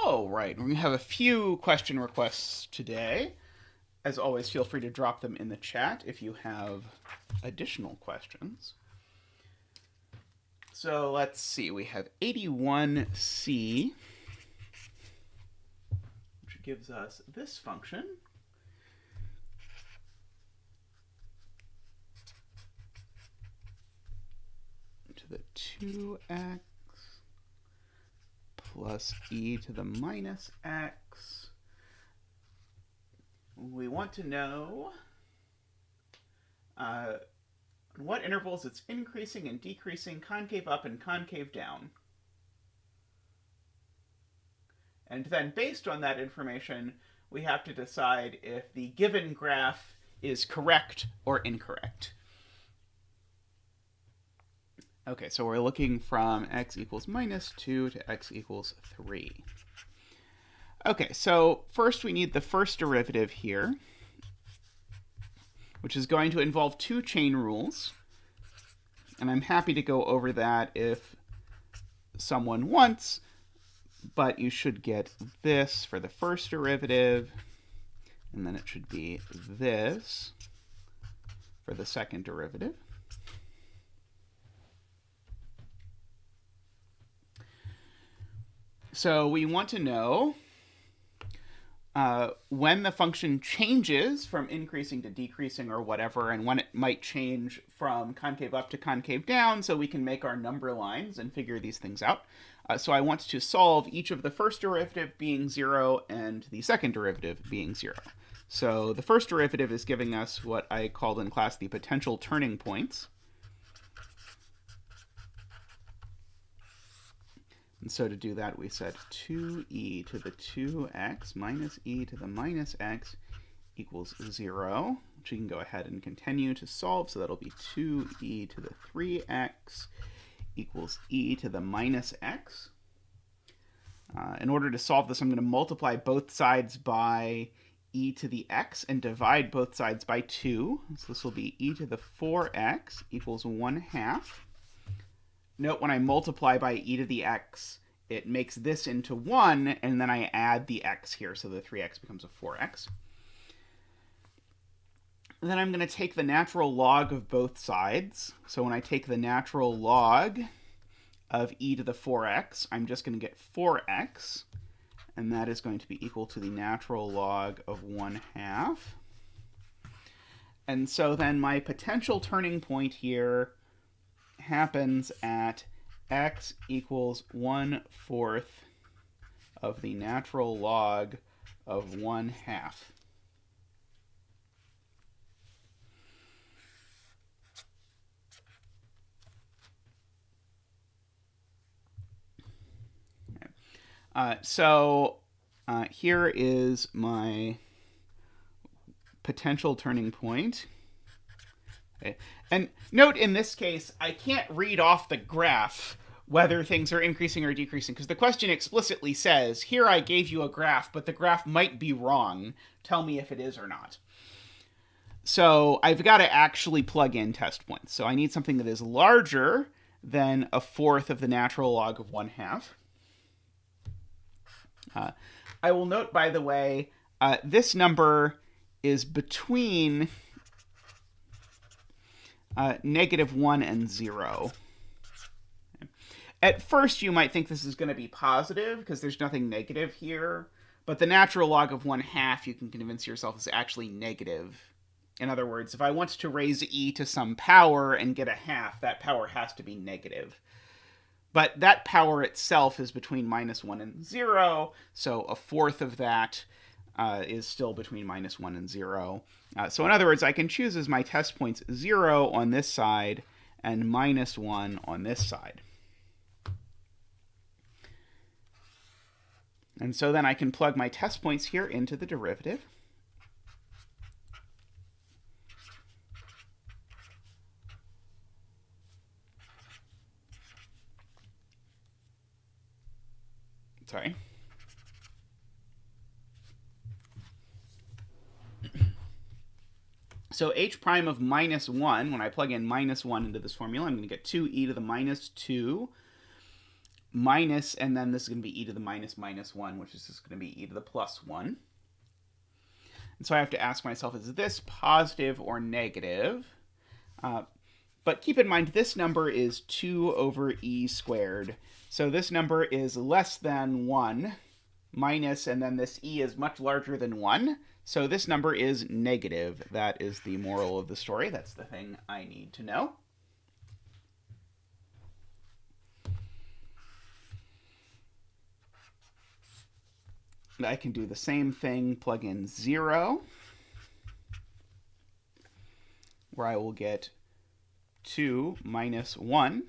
All right, we have a few question requests today. As always, feel free to drop them in the chat if you have additional questions. So let's see, we have 81C, which gives us this function. To the 2x plus e to the minus x. We want to know on what intervals it's increasing and decreasing, concave up and concave down. And then based on that information, we have to decide if the given graph is correct or incorrect. Okay, so we're looking from x equals minus 2 to x equals 3. Okay, so first we need the first derivative here, which is going to involve two chain rules. And I'm happy to go over that if someone wants, but you should get this for the first derivative, and then it should be this for the second derivative. So we want to know when the function changes from increasing to decreasing or whatever, and when it might change from concave up to concave down, so we can make our number lines and figure these things out. So I want to solve each of the first derivative being 0 and the second derivative being 0. So the first derivative is giving us what I called in class the potential turning points. And so to do that, we said 2e to the 2x minus e to the minus x equals 0, which we can go ahead and continue to solve. So that'll be 2e to the 3x equals e to the minus x. In order to solve this, I'm going to multiply both sides by e to the x and divide both sides by 2. So this will be e to the 4x equals 1/2. Note when I multiply by e to the x, it makes this into 1, and then I add the x here, so the 3x becomes a 4x. And then I'm going to take the natural log of both sides. So when I take the natural log of e to the 4x, I'm just going to get 4x, and that is going to be equal to the natural log of 1/2. And so then my potential turning point here happens at x equals 1/4 of the natural log of 1/2. So here is my potential turning point. Okay. And note in this case, I can't read off the graph whether things are increasing or decreasing, because the question explicitly says, here I gave you a graph, but the graph might be wrong. Tell me if it is or not. So I've got to actually plug in test points. So I need something that is larger than 1/4 of the natural log of 1/2. I will note, by the way, this number is between -1 and 0. At first, you might think this is going to be positive because there's nothing negative here, but the natural log of 1/2 you can convince yourself is actually negative. In other words, if I want to raise e to some power and get a half, that power has to be negative. But that power itself is between -1 and 0, so 1/4 of that is still between -1 and 0. So in other words, I can choose as my test points 0 on this side and -1 on this side. And so then I can plug my test points here into the derivative. Sorry. So h prime of -1, when I plug in -1 into this formula, I'm going to get 2e to the -2 minus, and then this is going to be e to the minus minus 1, which is just going to be e to the plus 1. And so I have to ask myself, is this positive or negative? But keep in mind, this number is 2 over e squared. So this number is less than 1, minus, and then this e is much larger than 1. So this number is negative. That is the moral of the story. That's the thing I need to know. I can do the same thing, plug in 0, where I will get 2 minus 1,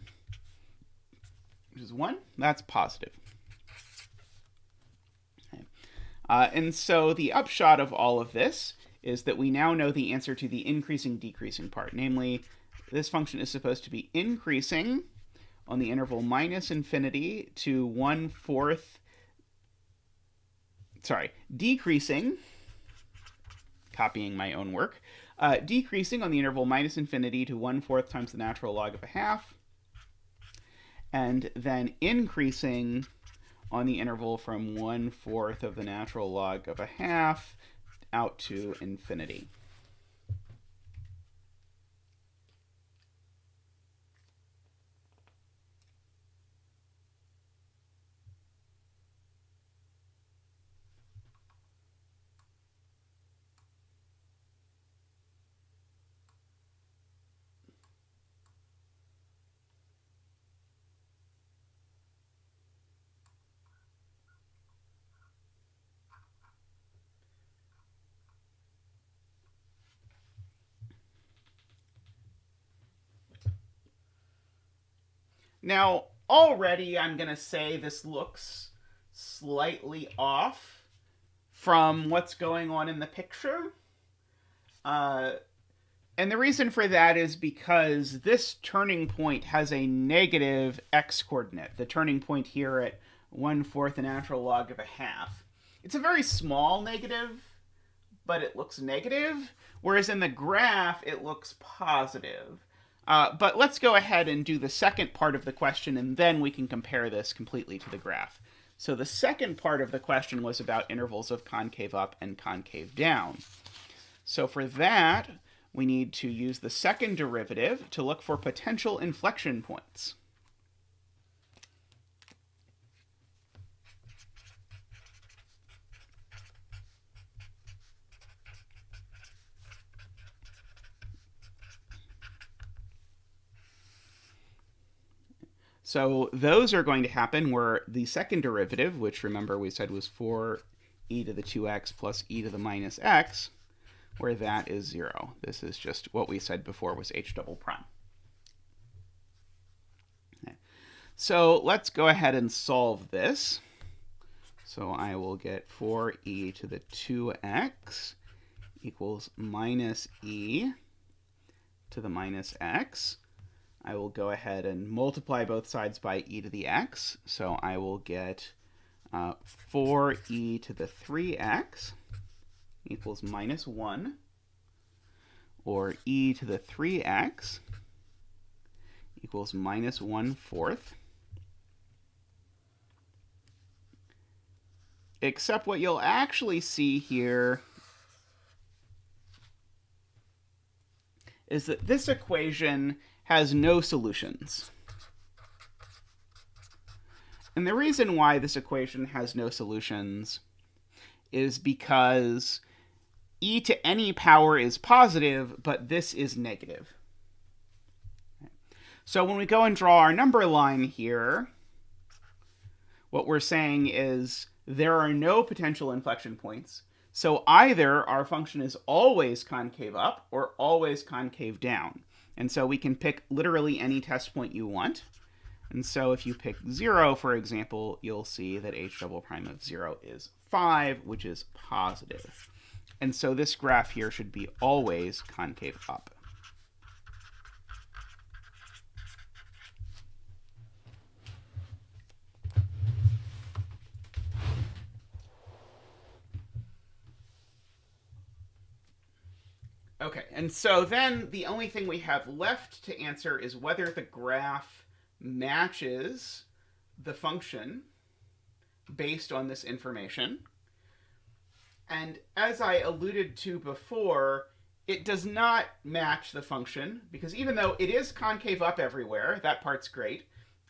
which is 1. That's positive. Okay. And so the upshot of all of this is that we now know the answer to the increasing decreasing part. Namely, this function is supposed to be increasing on the interval minus infinity to 1/4. Decreasing, copying my own work, decreasing on the interval minus infinity to 1/4 times the natural log of a half, and then increasing on the interval from 1/4 of the natural log of a half out to infinity. Now, already I'm going to say this looks slightly off from what's going on in the picture. And the reason for that is because this turning point has a negative x-coordinate. The turning point here at 1/4 the natural log of a half. It's a very small negative, but it looks negative, whereas in the graph it looks positive. But let's go ahead and do the second part of the question, and then we can compare this completely to the graph. So the second part of the question was about intervals of concave up and concave down. So for that, we need to use the second derivative to look for potential inflection points. So those are going to happen where the second derivative, which remember we said was 4e to the 2x plus e to the minus x, where that is 0. This is just what we said before was h double prime. Okay. So let's go ahead and solve this. So I will get 4e to the 2x equals minus e to the minus x. I will go ahead and multiply both sides by e to the x. So I will get 4e to the 3x equals minus 1, or e to the 3x equals minus 1/4. Except what you'll actually see here is that this equation has no solutions. And the reason why this equation has no solutions is because e to any power is positive, but this is negative. So when we go and draw our number line here, what we're saying is there are no potential inflection points. So either our function is always concave up or always concave down. And so we can pick literally any test point you want. And so if you pick 0, for example, you'll see that h double prime of 0 is 5, which is positive. And so this graph here should be always concave up. Okay, and so then the only thing we have left to answer is whether the graph matches the function based on this information. And as I alluded to before, it does not match the function, because even though it is concave up everywhere, that part's great,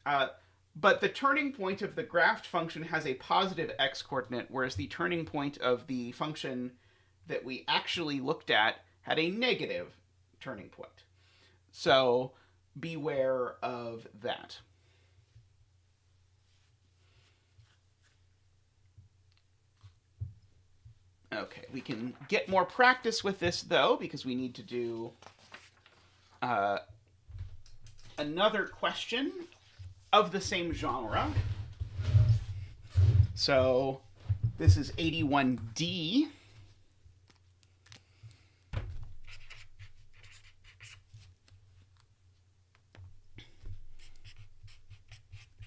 but the turning point of the graphed function has a positive x-coordinate, whereas the turning point of the function that we actually looked at had a negative turning point. So beware of that. Okay, we can get more practice with this, though, because we need to do another question of the same genre. So this is 81D.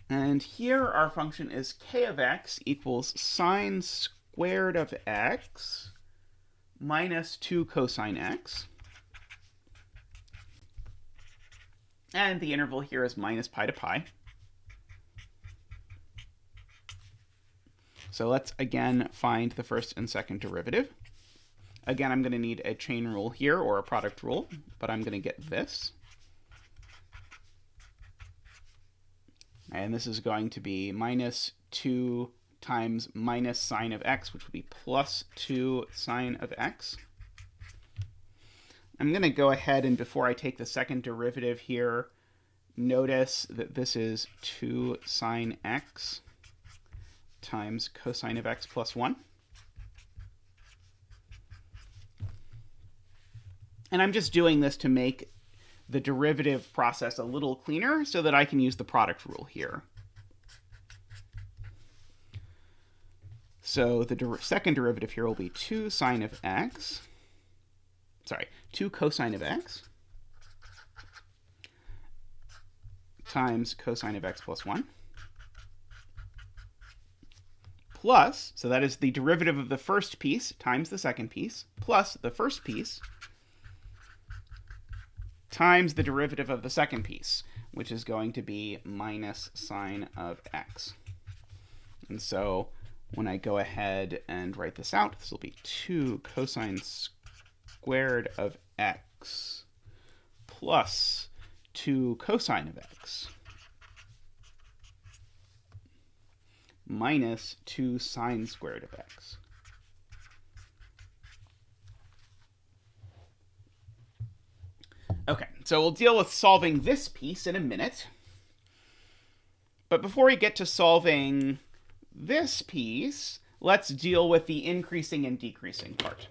And here our function is k of x equals sine squared of x minus 2 cosine x. And the interval here is minus pi to pi. So let's again find the first and second derivative. Again, I'm going to need a chain rule here, or a product rule, but I'm going to get this. And this is going to be minus 2 times minus sine of x, which would be plus 2 sine of x. I'm going to go ahead and, before I take the second derivative here, notice that this is 2 sine x times cosine of x plus 1. And I'm just doing this to make the derivative process a little cleaner so that I can use the product rule here. So the second derivative here will be 2 sine of x, 2 cosine of x times cosine of x plus 1 plus, so that is the derivative of the first piece times the second piece, plus the first piece times the derivative of the second piece, which is going to be minus sine of x. And so when I go ahead and write this out, this will be 2 cosine squared of x plus 2 cosine of x minus 2 sine squared of x. Okay, so we'll deal with solving this piece in a minute. But before we get to solving this piece, let's deal with the increasing and decreasing part.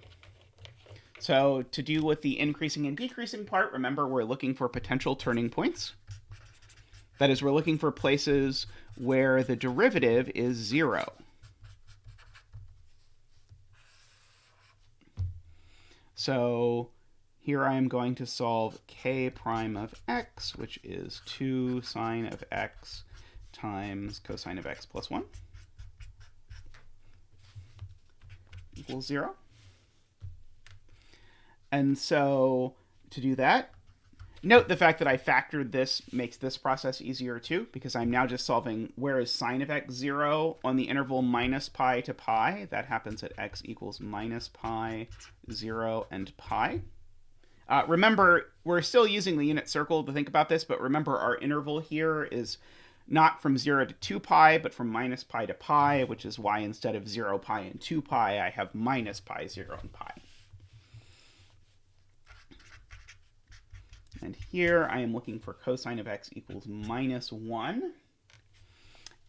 So to deal with the increasing and decreasing part, remember we're looking for potential turning points. That is, we're looking for places where the derivative is 0. So here I am going to solve k prime of x, which is 2 sine of x times cosine of x plus 1 equals 0. And so to do that, note the fact that I factored this makes this process easier too, because I'm now just solving where is sine of x 0 on the interval minus pi to pi. That happens at x equals minus pi, 0, and pi. Remember, we're still using the unit circle to think about this, but remember our interval here is not from 0 to 2 pi, but from minus pi to pi, which is why instead of 0 pi and 2 pi, I have minus pi, 0, and pi. And here I am looking for cosine of x equals minus 1.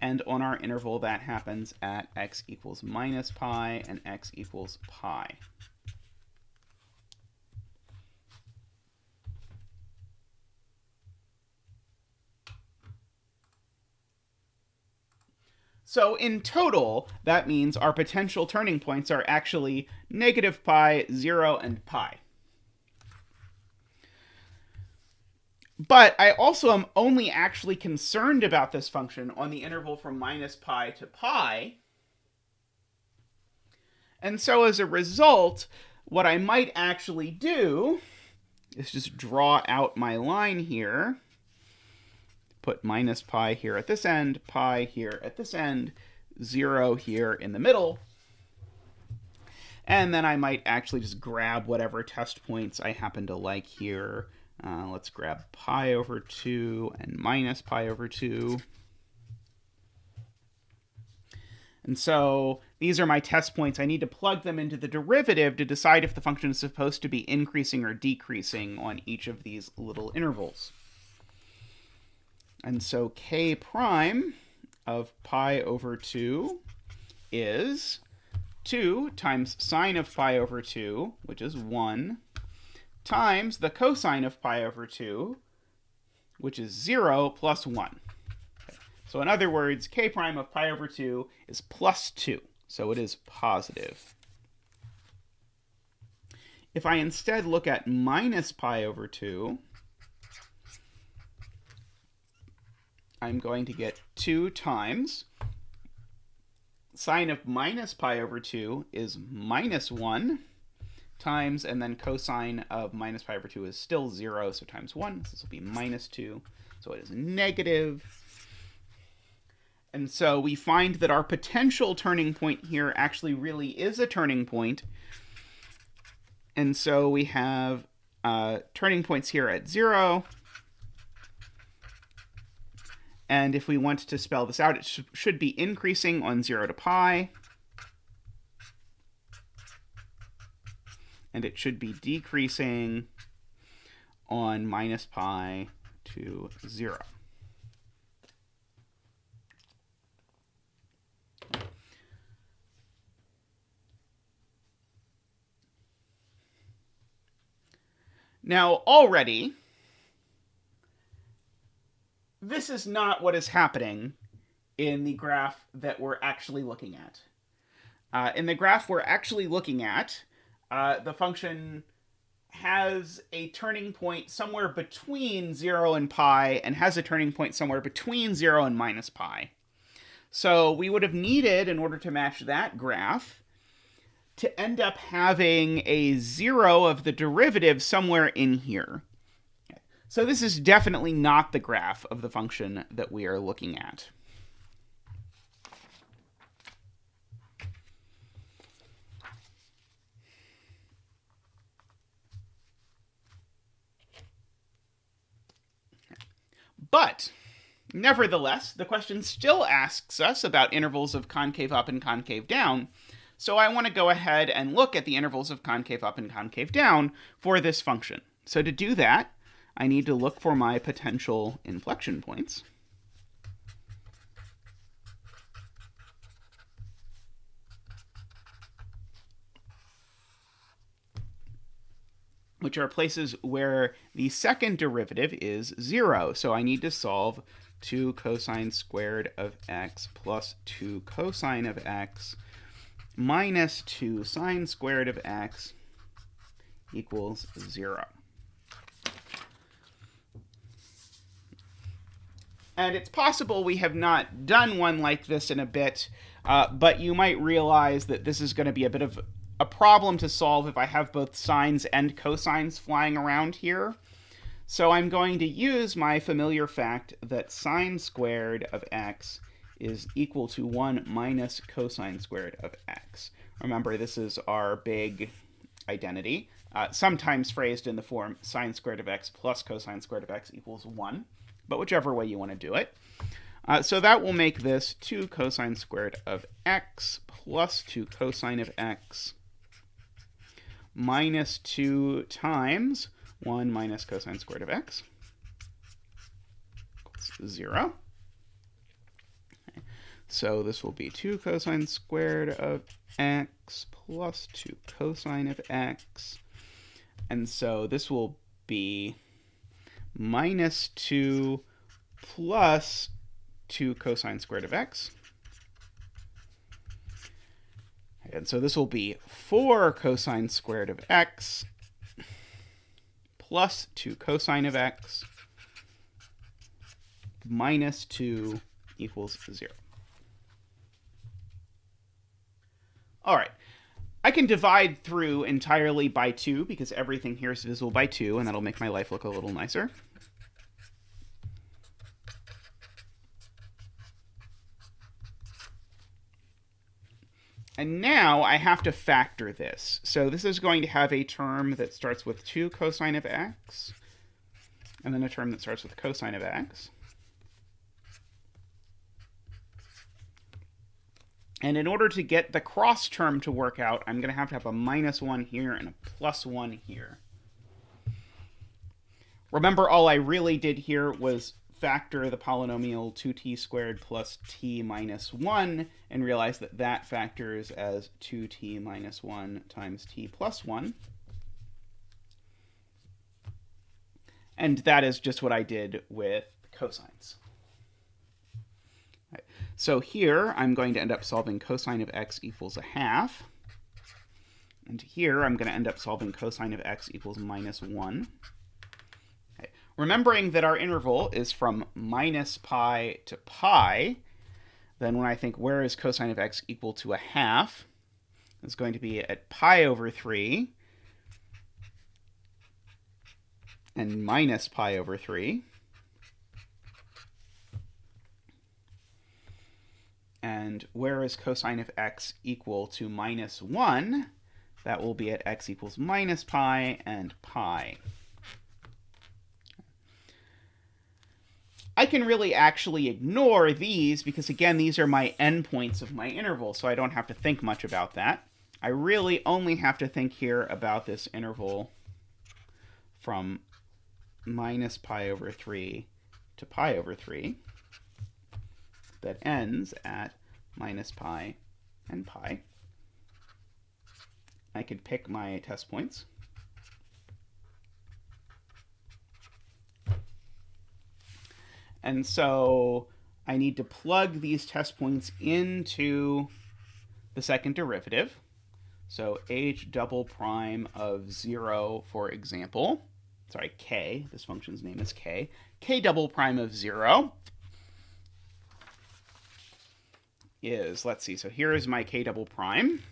And on our interval, that happens at x equals minus pi and x equals pi. So in total, that means our potential turning points are actually negative pi, 0, and pi. But I also am only actually concerned about this function on the interval from minus pi to pi. And so as a result, what I might actually do is just draw out my line here. put minus pi here at this end, pi here at this end, 0 here in the middle. And then I might actually just grab whatever test points I happen to like here. Let's grab pi over 2 and minus pi over 2. And so these are my test points. I need to plug them into the derivative to decide if the function is supposed to be increasing or decreasing on each of these little intervals. And so k prime of pi over 2 is 2 times sine of pi over 2, which is 1, times the cosine of pi over 2, which is 0 plus 1. So in other words, k prime of pi over 2 is plus 2, so it is positive. If I instead look at minus pi over 2, I'm going to get 2 times sine of minus pi over 2 is minus 1 times, and then cosine of minus pi over 2 is still 0, so times 1. So this will be minus 2, so it is negative. And so we find that our potential turning point here actually really is a turning point. And so we have turning points here at 0. And if we want to spell this out, it should be increasing on 0 to pi. And it should be decreasing on minus pi to 0. Now, already, this is not what is happening in the graph that we're actually looking at. In the graph we're actually looking at, the function has a turning point somewhere between 0 and pi, and has a turning point somewhere between 0 and minus pi. So we would have needed, in order to match that graph, to end up having a 0 of the derivative somewhere in here. So this is definitely not the graph of the function that we are looking at. But nevertheless, the question still asks us about intervals of concave up and concave down. So I want to go ahead and look at the intervals of concave up and concave down for this function. So to do that, I need to look for my potential inflection points. Which are places where the second derivative is 0. So I need to solve 2 cosine squared of x plus 2 cosine of x minus 2 sine squared of x equals 0. And it's possible we have not done one like this in a bit, but you might realize that this is going to be a bit of a problem to solve if I have both sines and cosines flying around here. So I'm going to use my familiar fact that sine squared of x is equal to 1 minus cosine squared of x. Remember, this is our big identity, sometimes phrased in the form sine squared of x plus cosine squared of x equals 1, but whichever way you want to do it. So that will make this 2 cosine squared of x plus 2 cosine of x minus 2 times 1 minus cosine squared of x equals 0. Okay. So this will be 2 cosine squared of x plus 2 cosine of x. And so this will be minus 2 plus 2 cosine squared of x. And so this will be 4 cosine squared of x plus 2 cosine of x minus 2 equals 0. All right. I can divide through entirely by 2 because everything here is divisible by 2, and that'll make my life look a little nicer. And now I have to factor this. So this is going to have a term that starts with 2 cosine of x, and then a term that starts with cosine of x. And in order to get the cross term to work out, I'm going to have a -1 here and a +1 here. Remember, all I really did here was factor the polynomial 2t squared plus t minus 1, and realize that that factors as 2t minus 1 times t plus 1. And that is just what I did with cosines. Right. So here, I'm going to end up solving cosine of x equals 1/2. And here, I'm going to end up solving cosine of x equals -1. Okay. Remembering that our interval is from -pi to pi, then when I think where is cosine of x equal to 1/2, it's going to be at pi over 3 and minus pi over 3. And where is cosine of x equal to -1? That will be at x equals -pi and pi. I can really actually ignore these because, again, these are my endpoints of my interval, so I don't have to think much about that. I really only have to think here about this interval from -pi over 3 to pi over 3 that ends at -pi and pi. I could pick my test points. And so I need to plug these test points into the second derivative. So h double prime of 0, for example, sorry, k, this function's name is k, k double prime of 0 is, let's see, so here is my k double prime.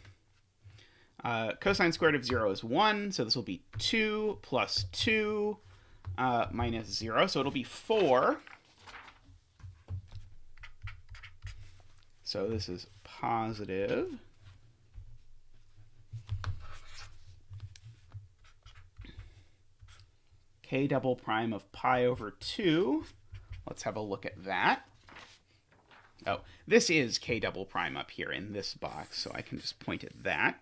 Cosine squared of 0 is 1, so this will be 2 plus 2 minus 0, so it'll be 4. So this is positive k double prime of pi over 2. Let's have a look at that. Oh, this is k double prime up here in this box, so I can just point at that.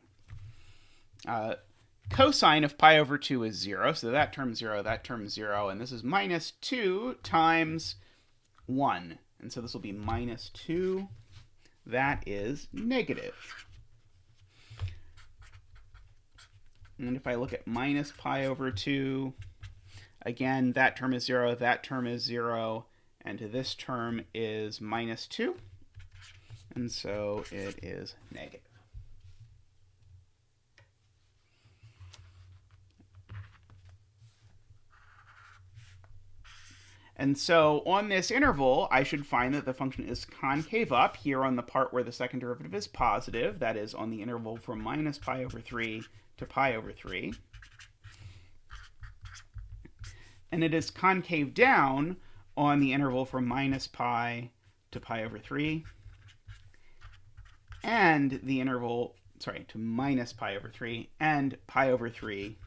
Cosine of pi over 2 is 0, so that term's 0, that term's 0, and this is minus 2 times 1. And so this will be minus 2. That is negative. And if I look at minus pi over 2, again, that term is 0, that term is 0, and this term is minus 2. And so it is negative. And so on this interval, I should find that the function is concave up here on the part where the second derivative is positive. That is on the interval from minus pi over 3 to pi over 3. And it is concave down on the interval from minus pi to pi over 3. And the interval, sorry, to minus pi over 3 and pi over 3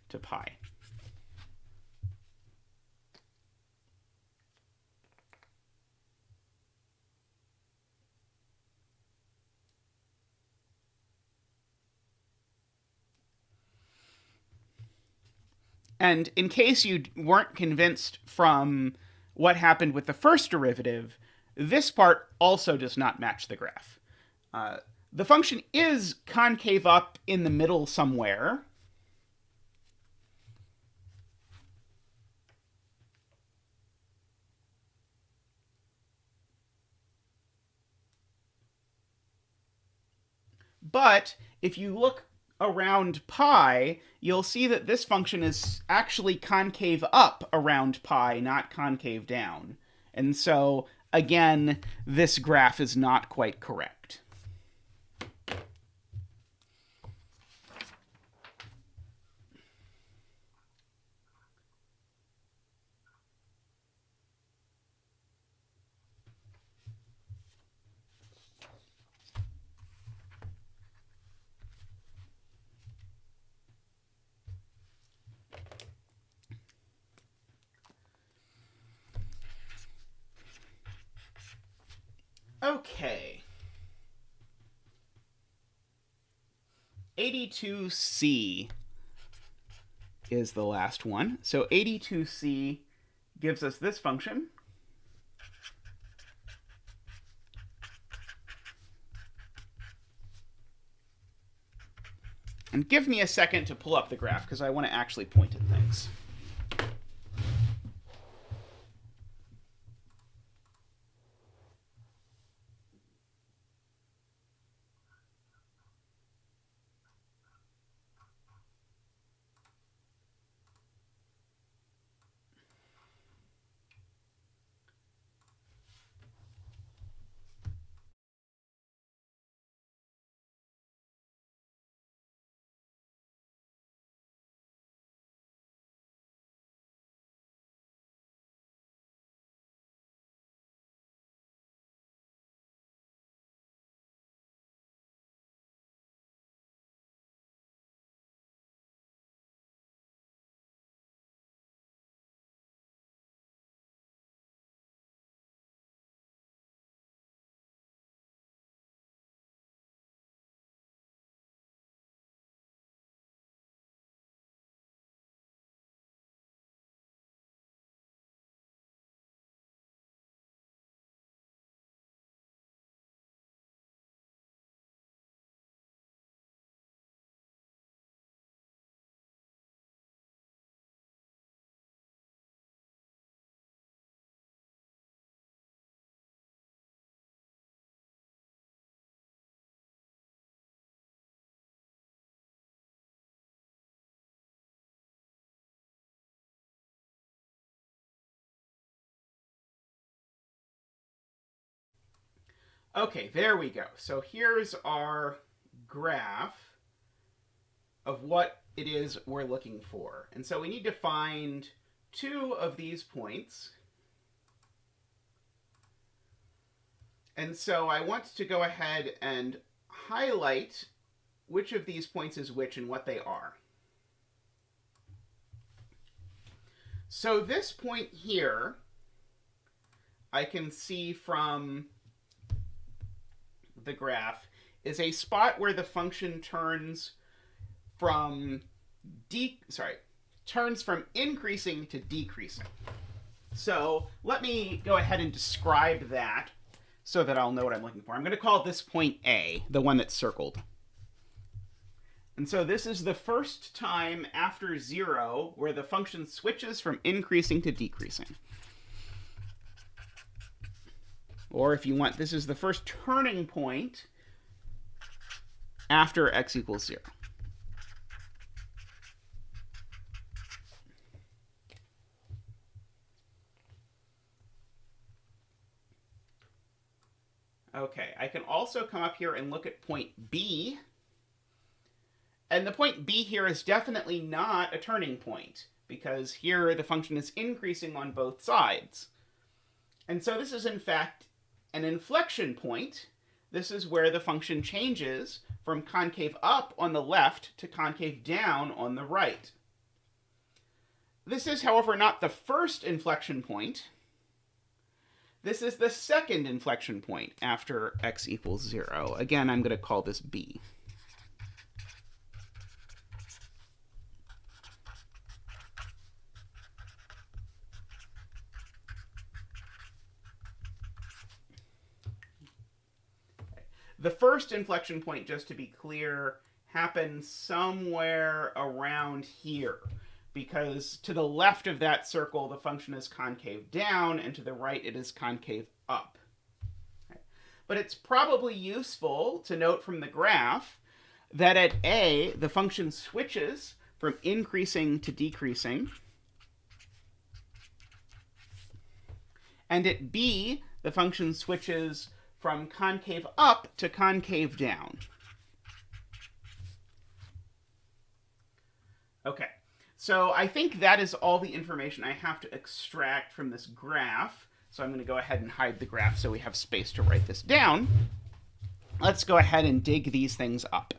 to pi. And in case you weren't convinced from what happened with the first derivative, this part also does not match the graph. The function is concave up in the middle somewhere. But if you look around pi, you'll see that this function is actually concave up around pi, not concave down. And so, again, this graph is not quite correct. Okay. 82C is the last one. So 82C gives us this function. And give me a second to pull up the graph, because I want to actually point at things. Okay, there we go. So here's our graph of what it is we're looking for. And so we need to find two of these points. And so I want to go ahead and highlight which of these points is which and what they are. So this point here, I can see from the graph, is a spot where the function turns from increasing to decreasing. So let me go ahead and describe that so that I'll know what I'm looking for. I'm going to call this point A, the one that's circled. And so this is the first time after 0 where the function switches from increasing to decreasing. Or if you want, this is the first turning point after x equals 0. Okay, I can also come up here and look at point B. And the point B here is definitely not a turning point, because here the function is increasing on both sides. And so this is, in fact, an inflection point. This is where the function changes from concave up on the left to concave down on the right. This is, however, not the first inflection point. This is the second inflection point after x equals 0. Again, I'm going to call this B. The first inflection point, just to be clear, happens somewhere around here, because to the left of that circle, the function is concave down, and to the right, it is concave up. Okay. But it's probably useful to note from the graph that at A, the function switches from increasing to decreasing, and at B, the function switches from concave up to concave down. Okay, so I think that is all the information I have to extract from this graph. So I'm going to go ahead and hide the graph so we have space to write this down. Let's go ahead and dig these things up.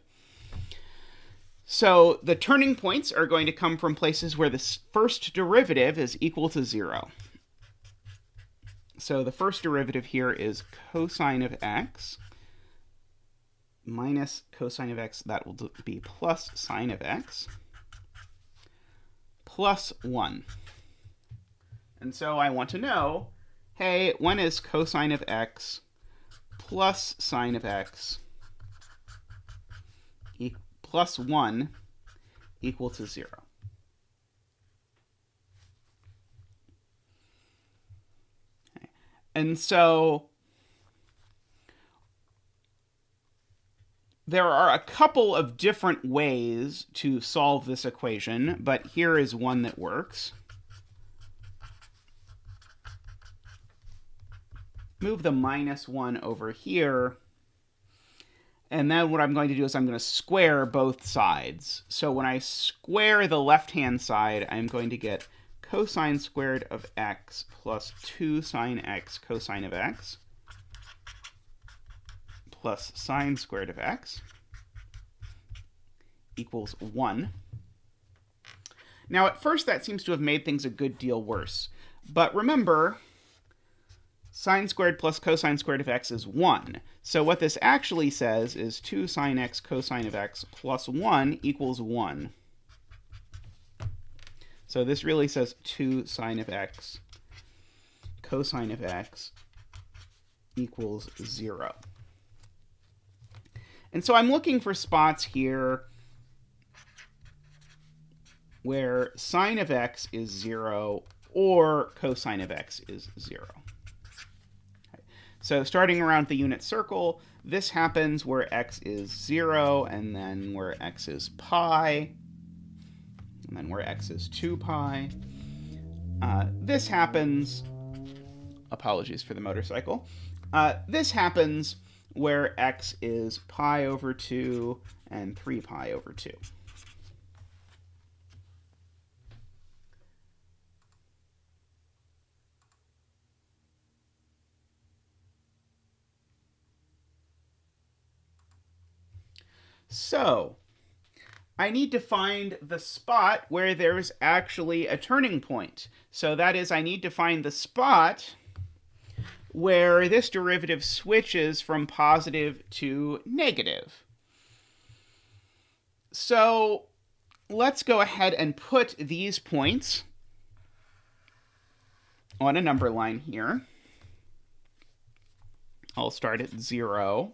So the turning points are going to come from places where the first derivative is equal to 0. So the first derivative here is cosine of x minus cosine of x. That will be plus sine of x plus 1. And so I want to know, hey, when is cosine of x plus sine of x plus 1 equal to 0? Okay. And so there are a couple of different ways to solve this equation, but here is one that works. Move the minus 1 over here. And then what I'm going to do is I'm going to square both sides. So when I square the left-hand side, I'm going to get cosine squared of x plus 2 sine x cosine of x plus sine squared of x equals 1. Now, at first, that seems to have made things a good deal worse. But remember, sine squared plus cosine squared of x is 1. So what this actually says is 2 sine x cosine of x plus 1 equals 1. So this really says 2 sine of x cosine of x equals 0. And so I'm looking for spots here where sine of x is 0 or cosine of x is 0. So starting around the unit circle, this happens where x is 0, and then where x is pi, and then where x is 2 pi. This happens, apologies for the motorcycle, this happens where x is pi over 2 and 3 pi over 2. So, I need to find the spot where there's actually a turning point. So that is, I need to find the spot where this derivative switches from positive to negative. So let's go ahead and put these points on a number line here. I'll start at 0,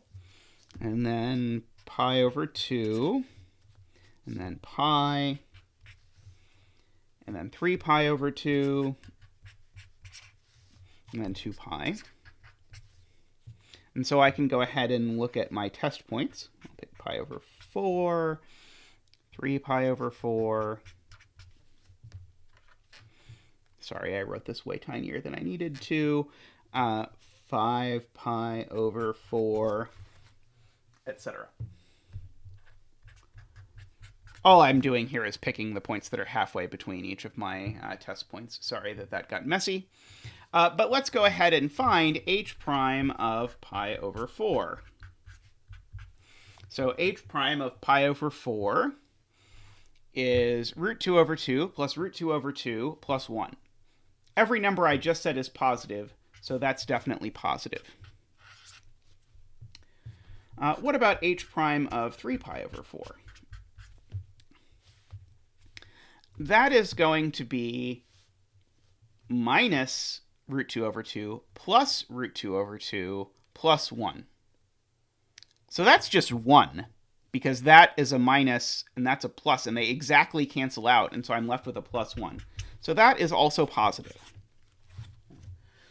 and then pi over 2, and then pi, and then 3 pi over 2, and then 2 pi. And so I can go ahead and look at my test points. I'll pick pi over 4, 3 pi over 4. Sorry, I wrote this way tinier than I needed to. 5 pi over 4, etc. All I'm doing here is picking the points that are halfway between each of my test points. Sorry that got messy. But let's go ahead and find h prime of pi over 4. So h prime of pi over 4 is root 2 over 2 plus root 2 over 2 plus 1. Every number I just said is positive, so that's definitely positive. What about h prime of 3 pi over 4? That is going to be minus root 2 over 2 plus root 2 over 2 plus 1. So that's just 1, because that is a minus and that's a plus, and they exactly cancel out, and so I'm left with a plus 1. So that is also positive.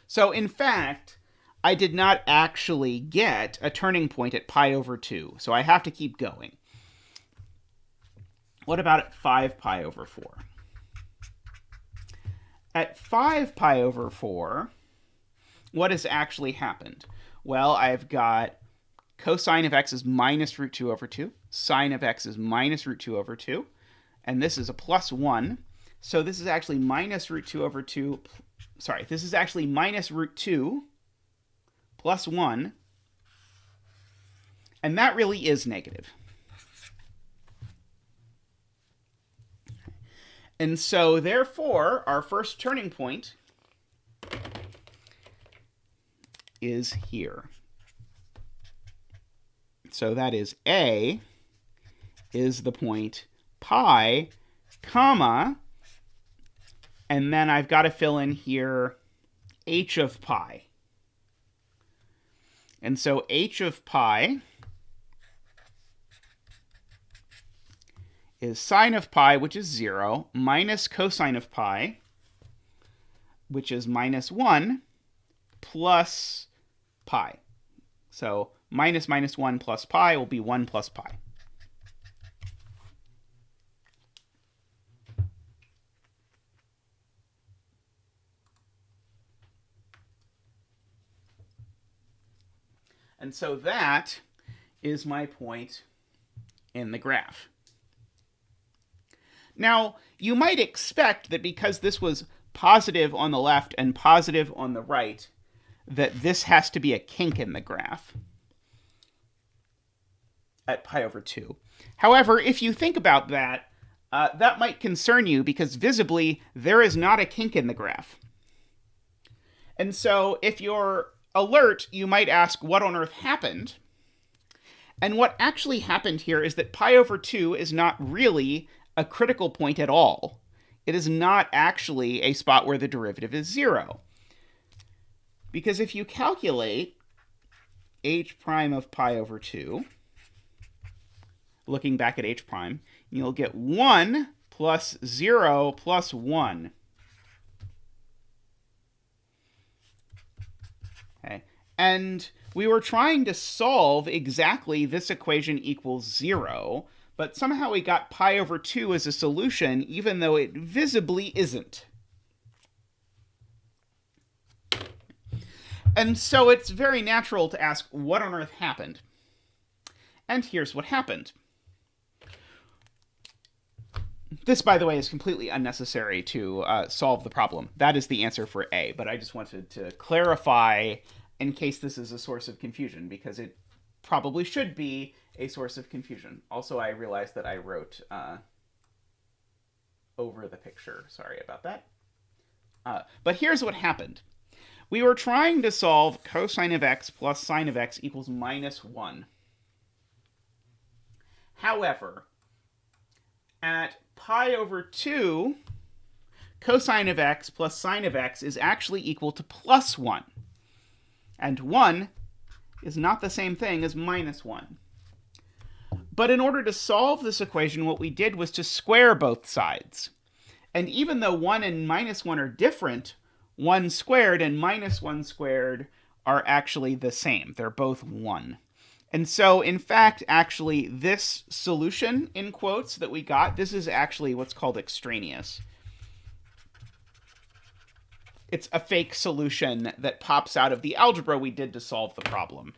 So in fact, I did not actually get a turning point at pi over 2, so I have to keep going. What about at 5 pi over 4? At 5 pi over 4, what has actually happened? Well, I've got cosine of x is minus root 2 over 2. Sine of x is minus root 2 over 2. And this is a plus 1. So this is actually minus root 2 over 2. Sorry, this is actually minus root 2 plus 1. And that really is negative. And so, therefore, our first turning point is here. So that is A is the point pi, comma, and then I've got to fill in here h of pi. And so h of pi is sine of pi, which is 0, minus cosine of pi, which is minus 1, plus pi. So minus 1 plus pi will be 1 plus pi. And so that is my point in the graph. Now, you might expect that because this was positive on the left and positive on the right, that this has to be a kink in the graph at pi over 2. However, if you think about that, that might concern you because visibly there is not a kink in the graph. And so if you're alert, you might ask what on earth happened. And what actually happened here is that pi over 2 is not really a critical point at all. It is not actually a spot where the derivative is 0. Because if you calculate h prime of pi over 2, looking back at h prime, you'll get 1 plus 0 plus 1. Okay. And we were trying to solve exactly this equation equals 0, but somehow we got pi over 2 as a solution, even though it visibly isn't. And so it's very natural to ask, what on earth happened? And here's what happened. This, by the way, is completely unnecessary to solve the problem. That is the answer for A, but I just wanted to clarify in case this is a source of confusion, because it probably should be a source of confusion. Also, I realized that I wrote over the picture. Sorry about that. But here's what happened. We were trying to solve cosine of x plus sine of x equals minus 1. However, at pi over 2, cosine of x plus sine of x is actually equal to plus 1. And 1 is not the same thing as minus 1. But in order to solve this equation, what we did was to square both sides. And even though 1 and minus 1 are different, 1 squared and minus 1 squared are actually the same. They're both 1. And so, in fact, actually, this solution, in quotes, that we got, this is actually what's called extraneous. It's a fake solution that pops out of the algebra we did to solve the problem.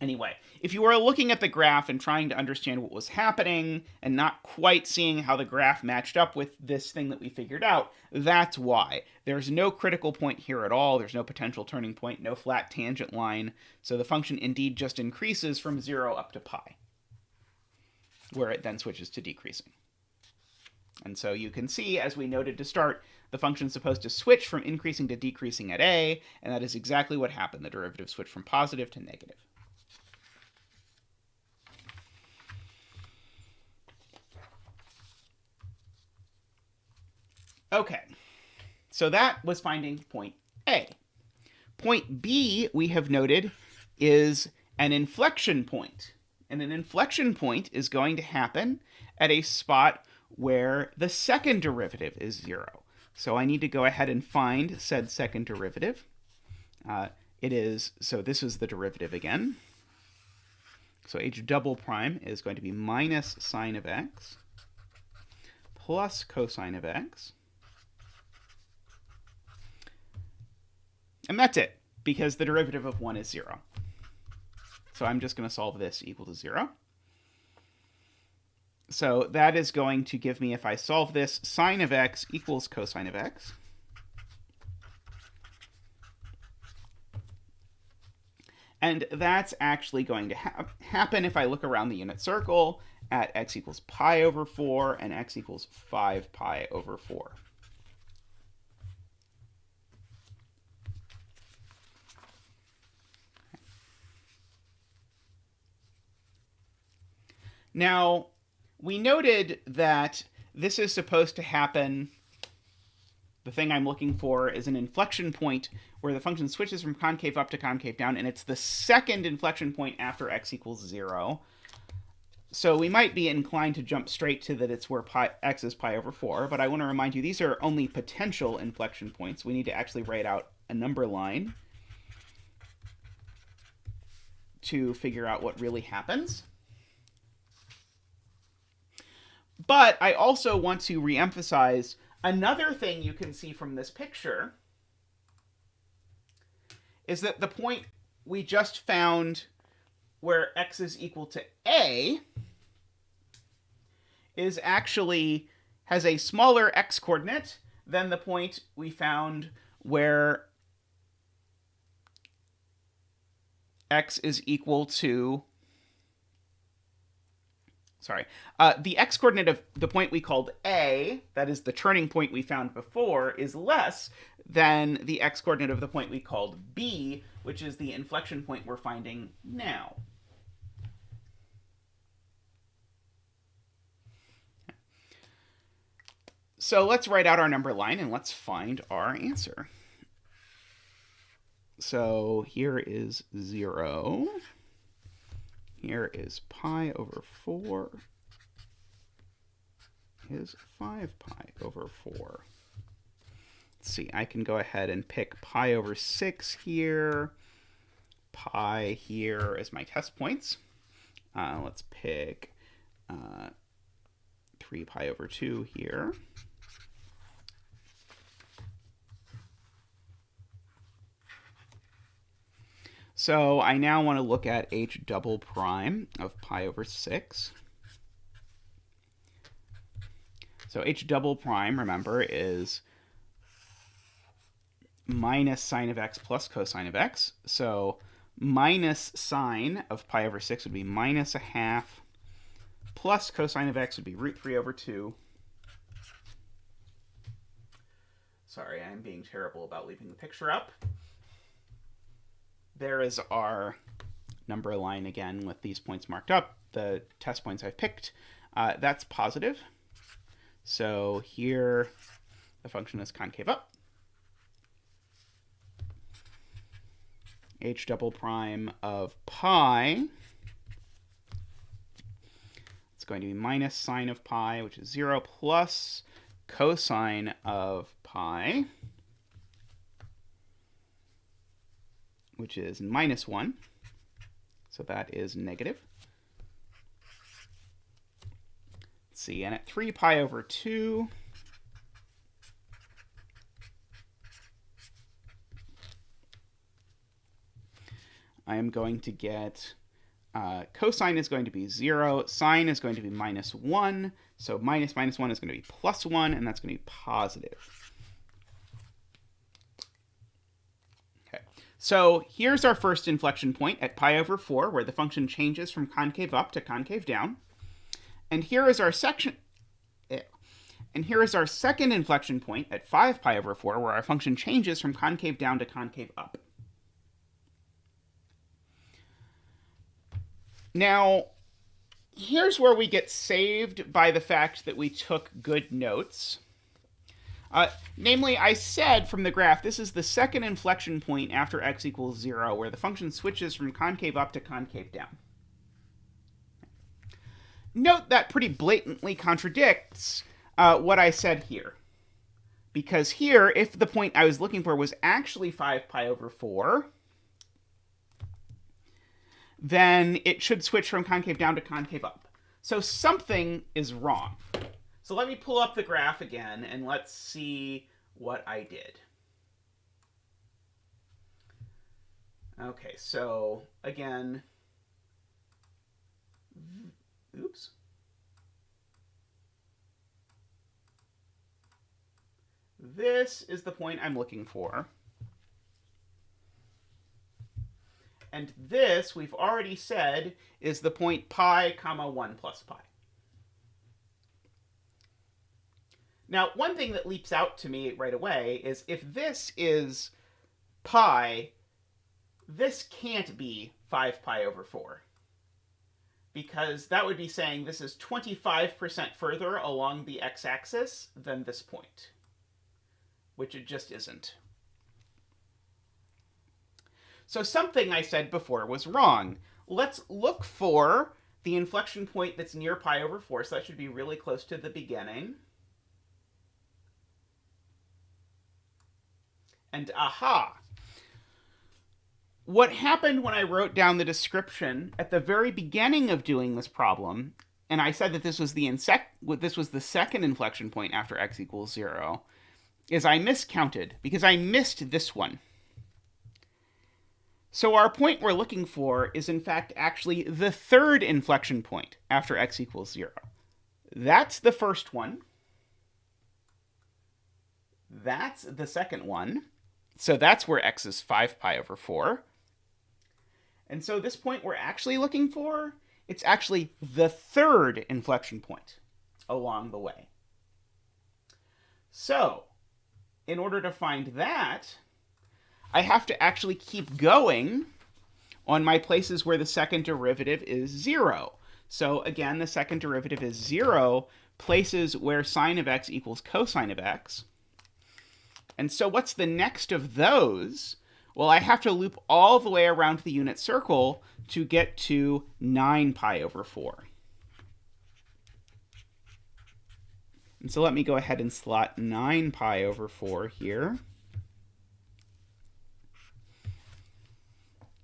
Anyway, if you were looking at the graph and trying to understand what was happening and not quite seeing how the graph matched up with this thing that we figured out, that's why. There's no critical point here at all. There's no potential turning point, no flat tangent line. So the function indeed just increases from 0 up to pi, where it then switches to decreasing. And so you can see, as we noted to start, the function is supposed to switch from increasing to decreasing at a, and that is exactly what happened. The derivative switched from positive to negative. Okay, so that was finding point A. Point B, we have noted, is an inflection point. And an inflection point is going to happen at a spot where the second derivative is 0. So I need to go ahead and find said second derivative. So this is the derivative again. So h double prime is going to be minus sine of x plus cosine of x. And that's it, because the derivative of 1 is 0. So I'm just going to solve this equal to 0. So that is going to give me, if I solve this, sine of x equals cosine of x. And that's actually going to happen if I look around the unit circle at x equals pi over 4 and x equals 5 pi over 4. Now, we noted that this is supposed to happen. The thing I'm looking for is an inflection point where the function switches from concave up to concave down, and it's the second inflection point after x equals 0. So we might be inclined to jump straight to that it's where x is pi over 4, but I want to remind you these are only potential inflection points. We need to actually write out a number line to figure out what really happens. But I also want to reemphasize another thing you can see from this picture is that the point we just found where x is equal to a is actually has a smaller x coordinate than the point we found where x is equal to, the x coordinate of the point we called a, that is the turning point we found before, is less than the x coordinate of the point we called b, which is the inflection point we're finding now. So let's write out our number line and let's find our answer. So here is 0. Here is pi over 4 is 5 pi over 4. Let's see, I can go ahead and pick pi over 6 here, pi here as my test points. Let's pick 3 pi over 2 here. So I now want to look at h double prime of pi over 6. So h double prime, remember, is minus sine of x plus cosine of x. So minus sine of pi over 6 would be minus a half, plus cosine of x would be root 3 over 2. Sorry, I'm being terrible about leaving the picture up. There is our number line again with these points marked up, the test points I've picked. That's positive. So here the function is concave up. H double prime of pi, it's going to be minus sine of pi, which is 0, plus cosine of pi, which is minus 1. So that is negative. Let's see, and at 3 pi over 2, I am going to get cosine is going to be 0, sine is going to be minus 1, so minus 1 is going to be plus 1, and that's going to be positive. Okay, so here's our first inflection point at pi over 4, where the function changes from concave up to concave down. And here is our second inflection point at 5 pi over 4, where our function changes from concave down to concave up. Now, here's where we get saved by the fact that we took good notes. Namely, I said from the graph, this is the second inflection point after x equals 0, where the function switches from concave up to concave down. Note that pretty blatantly contradicts what I said here. Because here, if the point I was looking for was actually 5 pi over 4, then it should switch from concave down to concave up. So something is wrong. So let me pull up the graph again, and let's see what I did. Okay, so again, oops. This is the point I'm looking for. And this, we've already said, is the point pi comma 1 plus pi. Now, one thing that leaps out to me right away is if this is pi, this can't be 5 pi over 4. because that would be saying this is 25% further along the x-axis than this point, which it just isn't. So something I said before was wrong. Let's look for the inflection point that's near pi over 4, so that should be really close to the beginning. And aha! What happened when I wrote down the description at the very beginning of doing this problem, and I said that this was the second inflection point after x equals 0, is I miscounted, because I missed this one. So our point we're looking for is, in fact, actually the third inflection point after x equals 0. That's the first one. That's the second one. So that's where x is 5 pi over 4. And so this point we're actually looking for, it's actually the third inflection point along the way. So in order to find that, I have to actually keep going on my places where the second derivative is 0. So again, the second derivative is 0, places where sine of x equals cosine of x. And so what's the next of those? Well, I have to loop all the way around the unit circle to get to 9 pi over 4. And so let me go ahead and slot 9 pi over 4 here.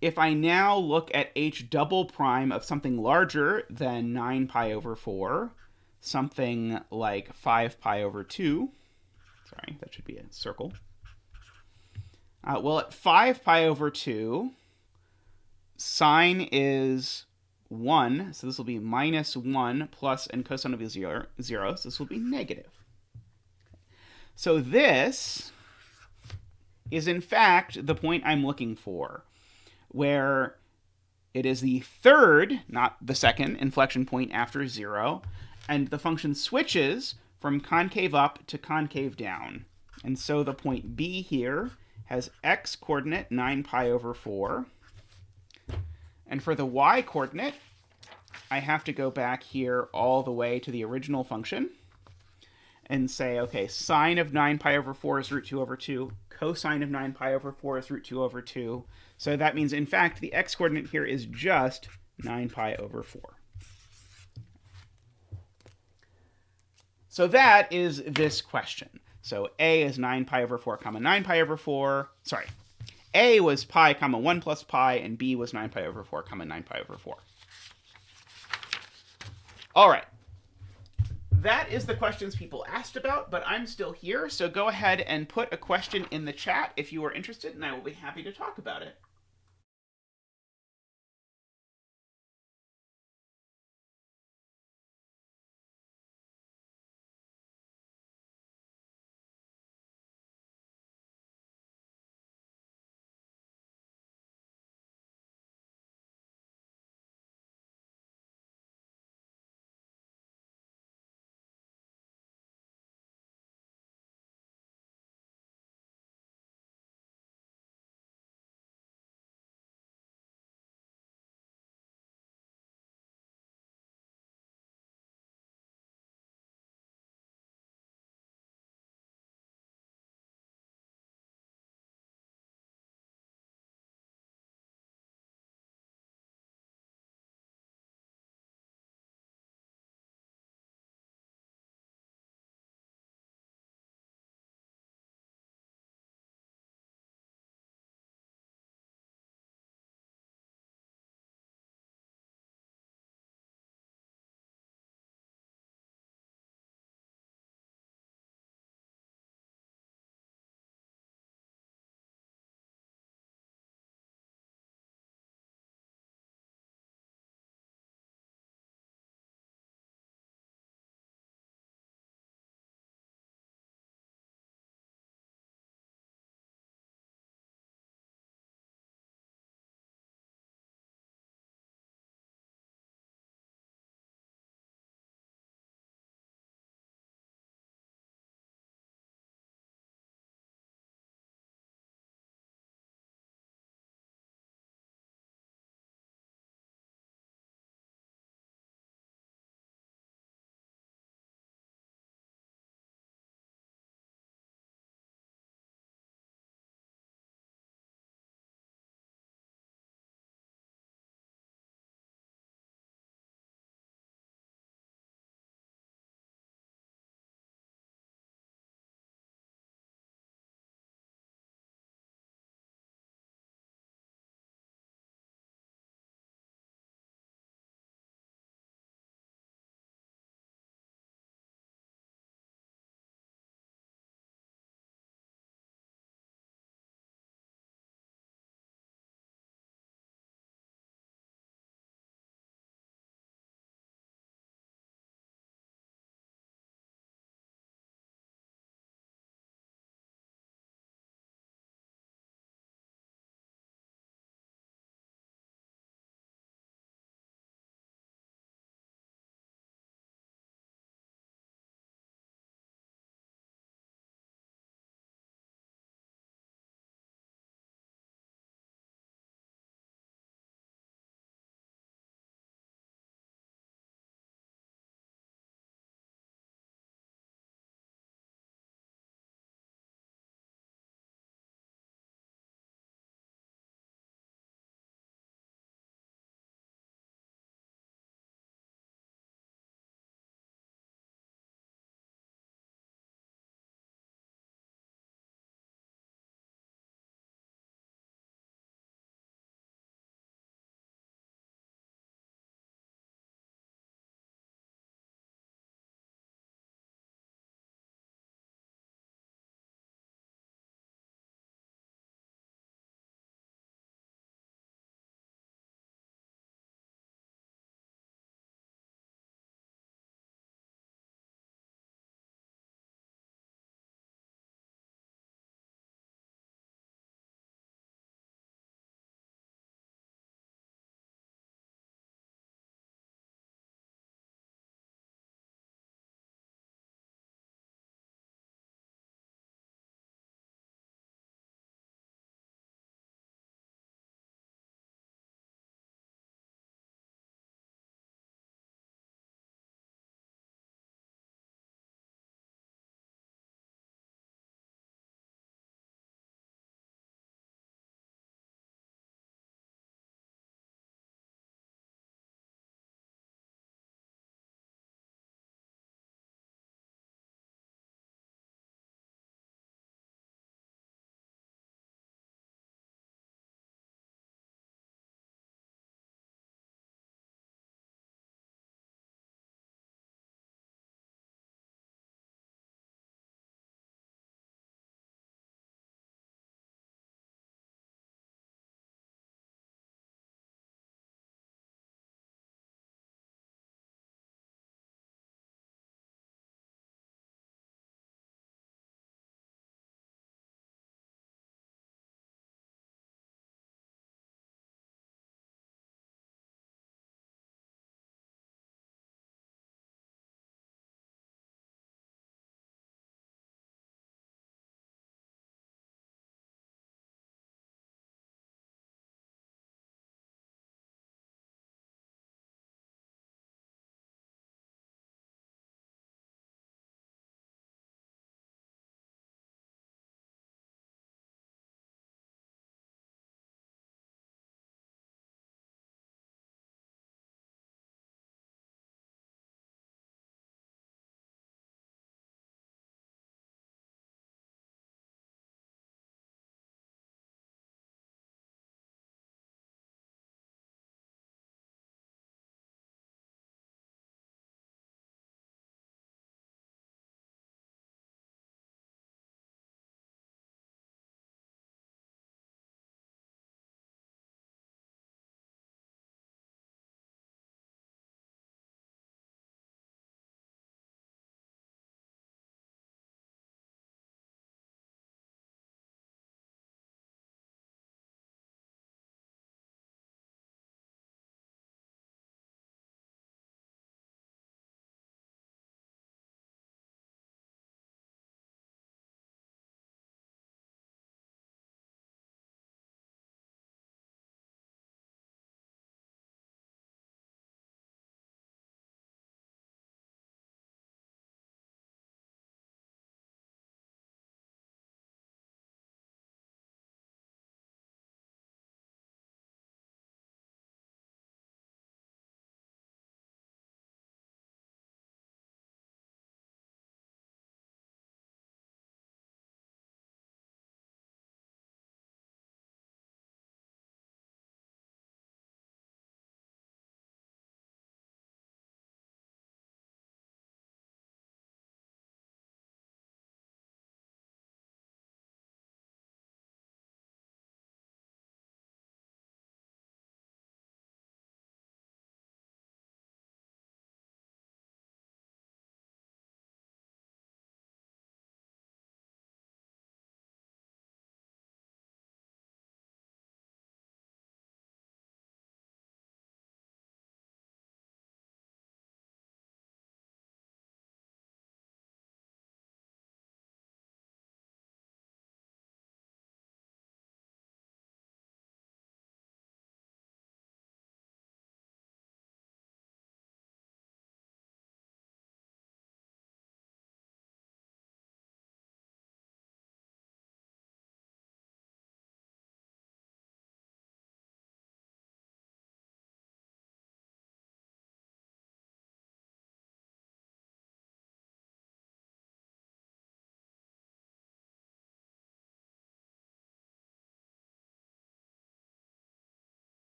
If I now look at h double prime of something larger than 9 pi over 4, something like 5 pi over 2, sorry, that should be a circle. Well, at 5 pi over 2, sine is 1, so this will be minus 1 plus, and cosine will be 0, so this will be negative. So this is, in fact, the point I'm looking for, where it is the third, not the second, inflection point after 0, and the function switches from concave up to concave down. And so the point B here has x coordinate 9 pi over 4. And for the y coordinate, I have to go back here all the way to the original function and say, okay, sine of 9 pi over 4 is root 2 over 2. Cosine of 9 pi over 4 is root 2 over 2. So that means, in fact, the x coordinate here is just 9 pi over 4. So that is this question. So a is 9 pi over 4 comma 9 pi over 4. Sorry. A was pi comma 1 plus pi, and b was 9 pi over 4 comma 9 pi over 4. All right. That is the questions people asked about, but I'm still here, so go ahead and put a question in the chat if you are interested, and I will be happy to talk about it.